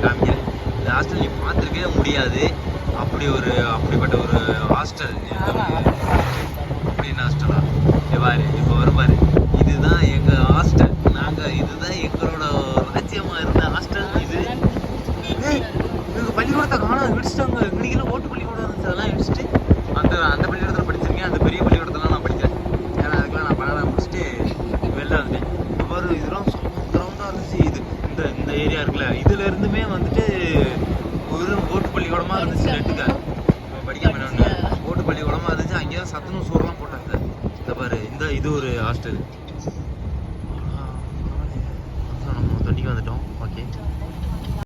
காமிக்கிறேன். இந்த ஹாஸ்டல் நீ பார்த்துருக்கவே முடியாது. அப்படிப்பட்ட ஒரு ஹாஸ்டல். அப்படின்னு ஹாஸ்டலா பாரு, இப்போ வரும் பாரு. இதுதான் எங்கள் ஹாஸ்டல். இதுதான் எங்களோட ராஜ்யமாக இருந்த ஹாஸ்டல். இது எங்கள் பள்ளிக்கூடத்தை காணாது விடிச்சிட்டாங்க. இன்றைக்கெல்லாம் ஓட்டு பள்ளிக்கூடம் இருந்துச்சு, அதெல்லாம் இடிச்சிட்டு அந்த பள்ளிக்கூடத்தில் படிச்சிருக்கேன். அந்த பெரிய பள்ளிக்கூடத்தில் நான் படித்தேன். ஏன்னா அதுக்கெல்லாம் நான் பணம் முடிச்சுட்டு வெளில வந்துட்டேன். அப்புறம் இதெல்லாம் கிரவுண்டாக இருந்துச்சு. இந்த ஏரியா இருக்குல்ல, இதுல இருந்துமே வந்துட்டு ஒரு ஓட்டு பள்ளிக்கூடமாக இருந்துச்சு. ரெண்டுக்கா படிக்காம ஓட்டு பள்ளிக்கூடமாக இருந்துச்சு. அங்கேயே சத்துணவு சோறுலாம் போட்டாங்க. இந்த பாரு, இது ஒரு ஹாஸ்டல்.